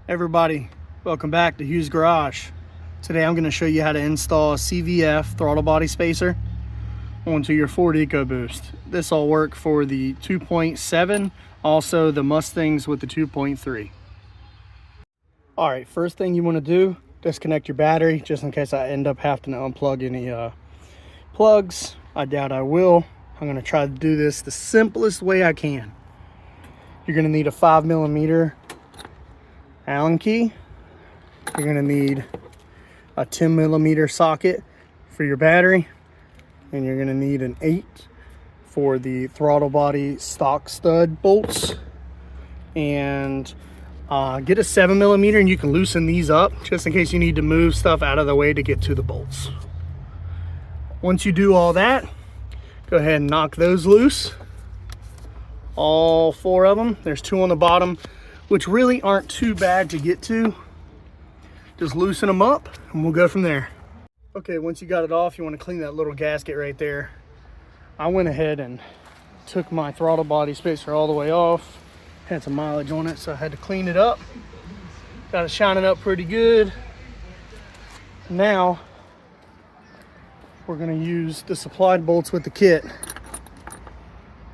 Everybody, welcome back to Hugh's Garage. Today I'm going to show you how to install a CVF throttle body spacer onto your Ford Ecoboost. This will work for the 2.7, also the Mustangs with the 2.3. Alright, first thing you want to do, disconnect your battery just in case I end up having to unplug any plugs. I doubt I will. I'm going to try to do this the simplest way I can. You're going to need a 5mm Allen key. You're going to need a 10mm socket for your battery, and you're going to need an 8 for the throttle body stock stud bolts, and get a 7mm, and you can loosen these up just in case you need to move stuff out of the way to get to the bolts. Once you do all that, go ahead and knock those loose, all 4 of them. There's 2 on the bottom, which really aren't too bad to get to. Just loosen them up and we'll go from there. Okay, once you got it off, you want to clean that little gasket right there. I went ahead and took my throttle body spacer all the way off. Had some mileage on it, so I had to clean it up. Got it shining up pretty good. Now we're going to use the supplied bolts with the kit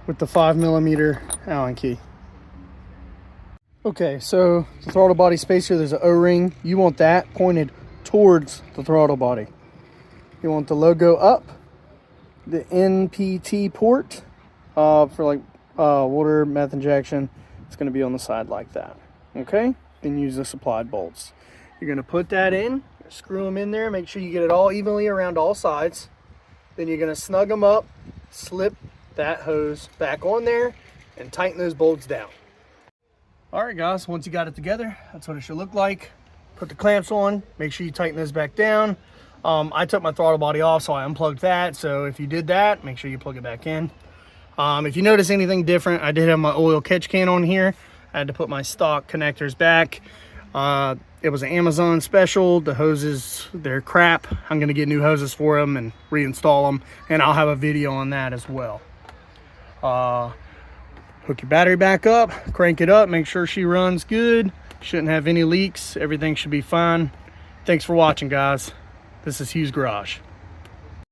with the 5mm Allen key. Okay, so the throttle body spacer, there's an O-ring. You want that pointed towards the throttle body. You want the logo up, the NPT port for like water, meth injection. It's going to be on the side like that. Okay, then use the supplied bolts. You're going to put that in, screw them in there, make sure you get it all evenly around all sides. Then you're going to snug them up, slip that hose back on there, and tighten those bolts down. All right, guys, once you got it together, that's what it should look like. Put the clamps on, make sure you tighten those back down. I took my throttle body off, so I unplugged that. So if you did that, make sure you plug it back in. If you notice anything different, I did have my oil catch can on here. I had to put my stock connectors back. It was an Amazon special. The hoses, they're crap. I'm gonna get new hoses for them and reinstall them, and I'll have a video on that as well. Hook your battery back up, crank it up, make sure she runs good. Shouldn't have any leaks. Everything should be fine. Thanks for watching, guys. This is Hugh's Garage.